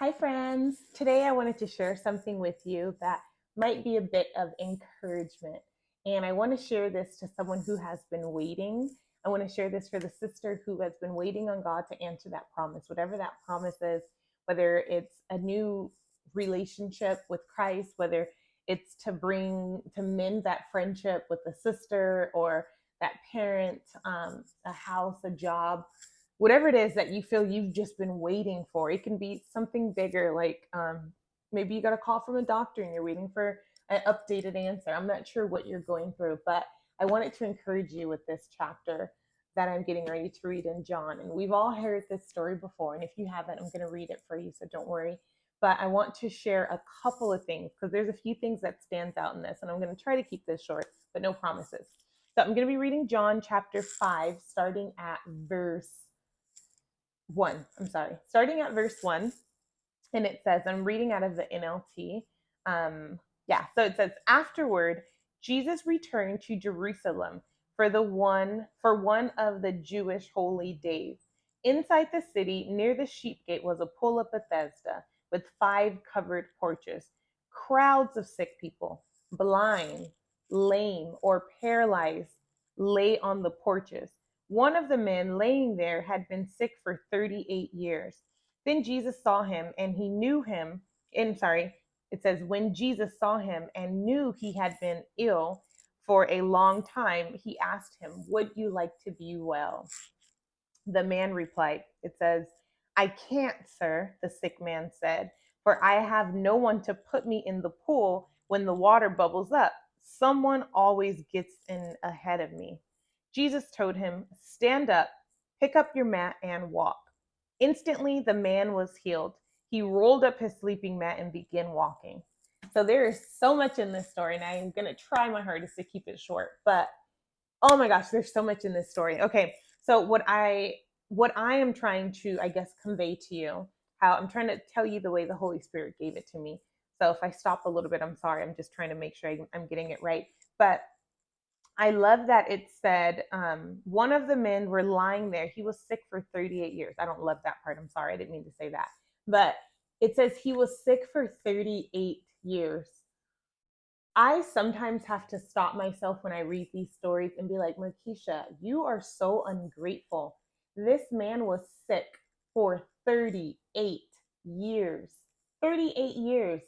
Hi, friends. Today I wanted to share something with you that might be a bit of encouragement. And I want to share this to someone who has been waiting. I want to share this for the sister who has been waiting on God to answer that promise, whatever that promise is, whether it's a new relationship with Christ, whether it's to mend that friendship with a sister or that parent, a house, a job, whatever it is that you feel you've just been waiting for. It can be something bigger, like maybe you got a call from a doctor and you're waiting for an updated answer. I'm not sure what you're going through, but I wanted to encourage you with this chapter that I'm getting ready to read in John. And we've all heard this story before. And if you haven't, I'm going to read it for you, so don't worry. But I want to share a couple of things because there's a few things that stands out in this, and I'm going to try to keep this short, but no promises. So I'm going to be reading John chapter 5, starting at verse 1. Starting at verse 1. And it says, I'm reading out of the NLT. So it says, afterward, Jesus returned to Jerusalem for one of the Jewish holy days. Inside the city, near the sheep gate, was a pool of Bethesda with 5 covered porches. Crowds of sick people, blind, lame, or paralyzed, lay on the porches. One of the men laying there had been sick for 38 years. Then Jesus saw him and he knew him. It says, when Jesus saw him and knew he had been ill for a long time, he asked him, would you like to be well? The man replied, it says, I can't, sir, the sick man said, for I have no one to put me in the pool when the water bubbles up. Someone always gets in ahead of me. Jesus told him, stand up, pick up your mat, and walk. Instantly, the man was healed. He rolled up his sleeping mat and began walking. So there is so much in this story, and I'm going to try my hardest to keep it short. But oh my gosh, there's so much in this story. Okay, so what I am trying to, I guess, convey to you, how I'm trying to tell you the way the Holy Spirit gave it to me. So if I stop a little bit, I'm sorry. I'm just trying to make sure I'm getting it right. But I love that it said one of the men were lying there. He was sick for 38 years. I don't love that part. I'm sorry. I didn't mean to say that. But it says he was sick for 38 years. I sometimes have to stop myself when I read these stories and be like, Markeisha, you are so ungrateful. This man was sick for 38 years. 38 years.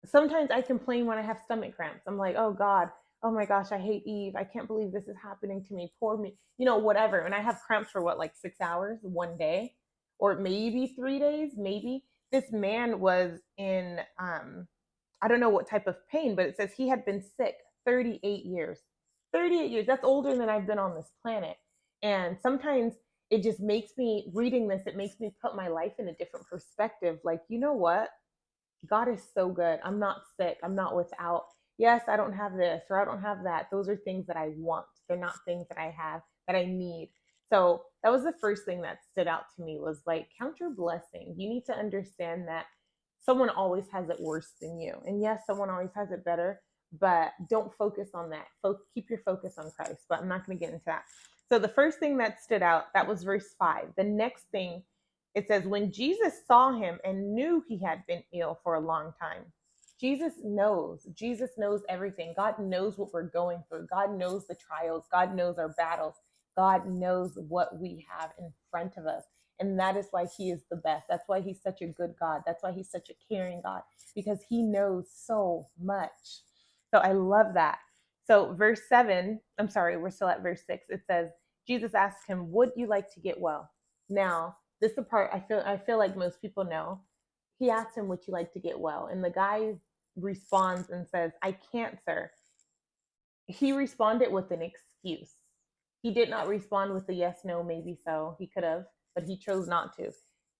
Sometimes I complain when I have stomach cramps. I'm like, oh God, oh my gosh, I hate Eve. I can't believe this is happening to me. Poor me, whatever. And I have cramps for what, like 6 hours, one day, or maybe 3 days, maybe. This man was in I don't know what type of pain, but it says he had been sick 38 years. 38 years. That's older than I've been on this planet. And sometimes it just makes me, reading this, it makes me put my life in a different perspective. Like, you know what? God is so good. I'm not sick. I'm not without. Yes, I don't have this or I don't have that. Those are things that I want. They're not things that I have that I need. So that was the first thing that stood out to me, was like, count your blessing. You need to understand that someone always has it worse than you. And yes, someone always has it better, but don't focus on that. Keep your focus on Christ. But I'm not going to get into that. So the first thing that stood out, that was verse 5. The next thing, it says, when Jesus saw him and knew he had been ill for a long time. Jesus knows. Jesus knows everything. God knows what we're going through. God knows the trials. God knows our battles. God knows what we have in front of us. And that is why he is the best. That's why he's such a good God. That's why he's such a caring God, because he knows so much. So I love that. So verse 7, I'm sorry, we're still at verse 6. It says, Jesus asked him, would you like to get well? Now, this is the part I feel like most people know. He asked him, would you like to get well? And the guy responds and says, I can't, sir. He responded with an excuse. He did not respond with a yes, no, maybe so. He could have, but he chose not to.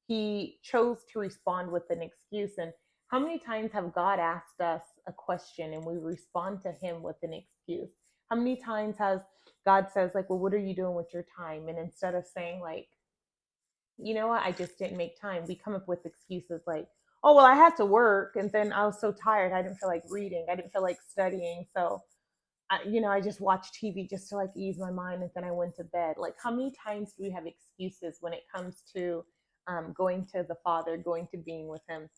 He chose to respond with an excuse. And how many times have God asked us a question and we respond to him with an excuse? How many times has God says, like, well, what are you doing with your time? And instead of saying, like, you know what, I just didn't make time, we come up with excuses like, oh, well, I had to work and then I was so tired. I didn't feel like reading. I didn't feel like studying. So I just watched TV just to like ease my mind, and then I went to bed. Like, how many times do we have excuses when it comes to going to the Father, going to being with Him,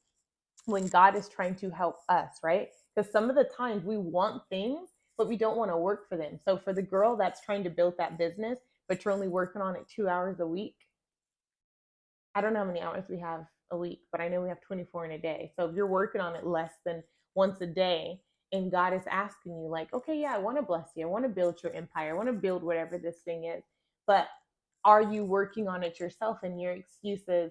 when God is trying to help us, right? Because some of the times we want things, but we don't want to work for them. So for the girl that's trying to build that business, but you're only working on it 2 hours a week, I don't know how many hours we have a week, but I know we have 24 in a day. So if you're working on it less than once a day, and God is asking you, like, okay, yeah, I want to bless you. I want to build your empire. I want to build whatever this thing is. But are you working on it yourself? And your excuse is,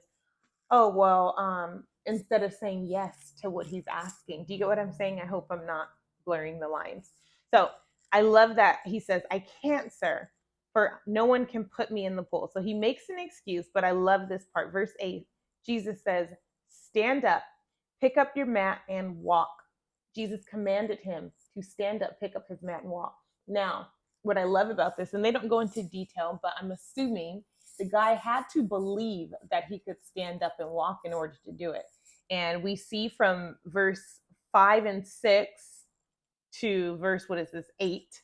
oh, well, instead of saying yes to what he's asking. Do you get what I'm saying? I hope I'm not blurring the lines. So I love that he says, I can't, sir, for no one can put me in the pool. So he makes an excuse, but I love this part. Verse 8, Jesus says, stand up, pick up your mat, and walk. Jesus commanded him to stand up, pick up his mat, and walk. Now, what I love about this, and they don't go into detail, but I'm assuming the guy had to believe that he could stand up and walk in order to do it. And we see from verse 5 and 6 to verse, 8,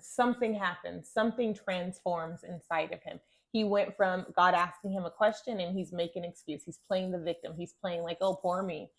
something happens, something transforms inside of him. He went from God asking him a question and he's making an excuse. He's playing the victim. He's playing like, oh, poor me.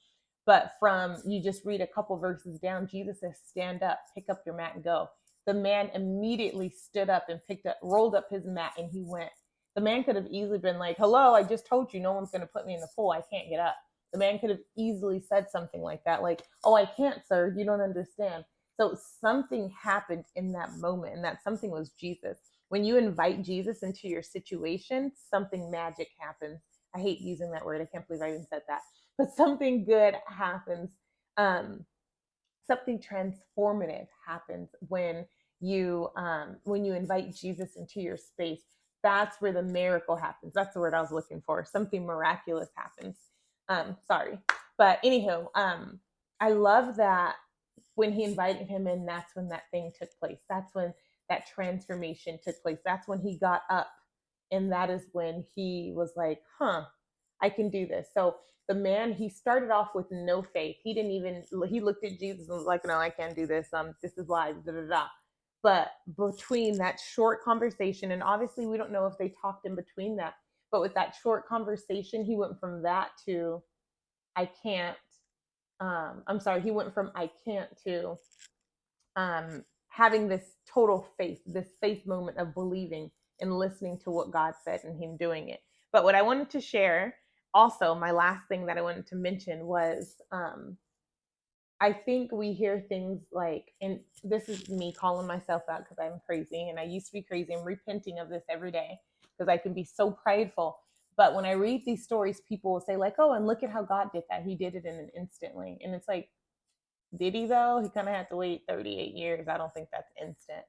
But from, you just read a couple verses down, Jesus says, stand up, pick up your mat and go. The man immediately stood up and rolled up his mat, and he went. The man could have easily been like, hello, I just told you no one's going to put me in the pool. I can't get up. The man could have easily said something like that, like, oh, I can't, sir. You don't understand. So something happened in that moment, and that something was Jesus. When you invite Jesus into your situation, something magic happens. I hate using that word. I can't believe I even said that. But something good happens. Something transformative happens when you invite Jesus into your space. That's where the miracle happens. That's the word I was looking for. Something miraculous happens. Sorry, but anywho, I love that when he invited him in, that's when that thing took place. That's when that transformation took place. That's when he got up, and that is when he was like, I can do this. So the man, he started off with no faith. He looked at Jesus and was like, no, I can't do this. This is why, da, da, da. But between that short conversation, and obviously we don't know if they talked in between that, but with that short conversation, he went from that to, I can't, he went from I can't to having this total faith, this faith moment of believing and listening to what God said and him doing it. But what I wanted to share also, my last thing that I wanted to mention was, I think we hear things like, and this is me calling myself out because I'm crazy and I used to be crazy. I'm repenting of this every day because I can be so prideful. But when I read these stories, people will say like, oh, and look at how God did that. He did it in an instantly. And it's like, did he though? He kind of had to wait 38 years. I don't think that's instant.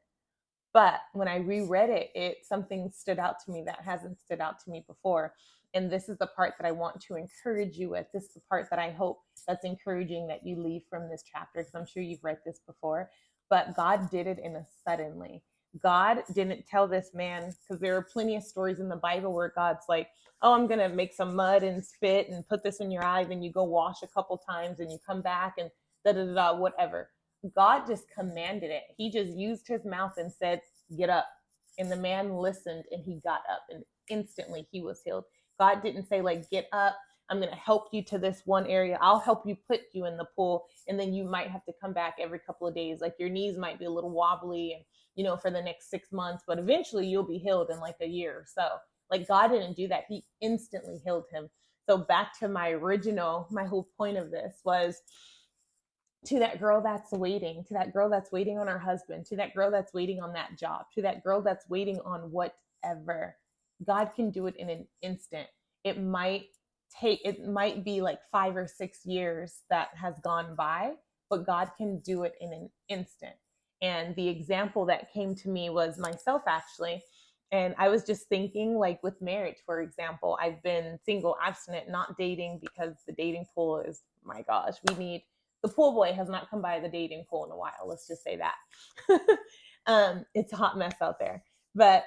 But when I reread it, something stood out to me that hasn't stood out to me before. And this is the part that I want to encourage you with. This is the part that I hope that's encouraging that you leave from this chapter, because I'm sure you've read this before. But God did it in a suddenly. God didn't tell this man, because there are plenty of stories in the Bible where God's like, oh, I'm going to make some mud and spit and put this in your eye. Then you go wash a couple times and you come back and da da da, whatever. God just commanded it. He just used his mouth and said, get up. And the man listened and he got up, and instantly he was healed. God didn't say like, get up, I'm going to help you to this one area. I'll help you put you in the pool. And then you might have to come back every couple of days. Like your knees might be a little wobbly and, for the next 6 months, but eventually you'll be healed in like a year or so. Like God didn't do that. He instantly healed him. So back to my whole point of this was, to that girl that's waiting, to that girl that's waiting on her husband, to that girl that's waiting on that job, to that girl that's waiting on whatever. God can do it in an instant. It might be like 5 or 6 years that has gone by, but God can do it in an instant. And the example that came to me was myself, actually. And I was just thinking, like with marriage, for example, I've been single, abstinent, not dating, because the dating pool is, my gosh, the pool boy has not come by the dating pool in a while. Let's just say that. It's a hot mess out there. But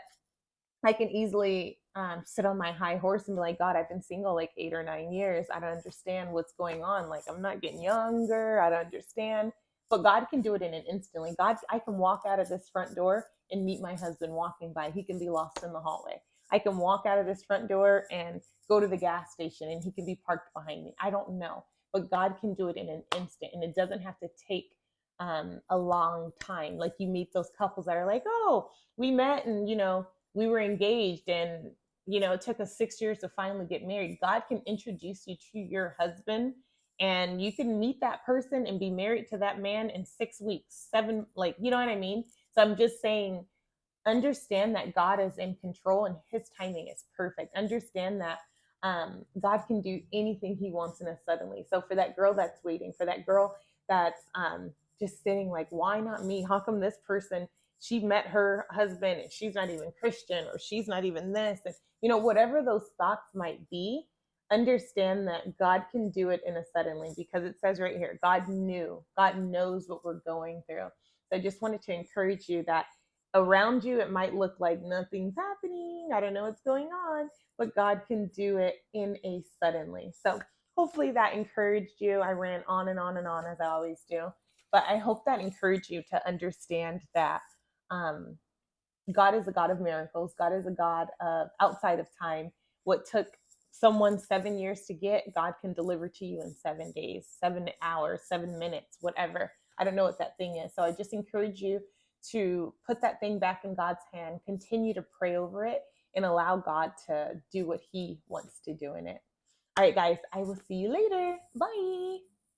I can easily sit on my high horse and be like, God, I've been single like 8 or 9 years. I don't understand what's going on. Like, I'm not getting younger. I don't understand. But God can do it in an instantly. I can walk out of this front door and meet my husband walking by. He can be lost in the hallway. I can walk out of this front door and go to the gas station and he can be parked behind me. I don't know. But God can do it in an instant, and it doesn't have to take a long time. Like you meet those couples that are like, oh, we met and, we were engaged and, it took us 6 years to finally get married. God can introduce you to your husband and you can meet that person and be married to that man in 6 weeks, seven, like, you know what I mean? So I'm just saying, understand that God is in control and his timing is perfect. Understand that God can do anything he wants in a suddenly. So for that girl that's waiting, for that girl that's just sitting like, why not me? How come this person, she met her husband and she's not even Christian or she's not even this? And, whatever those thoughts might be, understand that God can do it in a suddenly because it says right here, God knows what we're going through. So I just wanted to encourage you that around you, it might look like nothing's happening. I don't know what's going on, but God can do it in a suddenly. So hopefully that encouraged you. I ran on and on and on as I always do, but I hope that encouraged you to understand that um, God is a God of miracles. God is a God of outside of time. What took someone 7 years to get, God can deliver to you in 7 days, 7 hours, 7 minutes, whatever. I don't know what that thing is. So I just encourage you to put that thing back in God's hand, continue to pray over it, and allow God to do what he wants to do in it. All right, guys, I will see you later. Bye.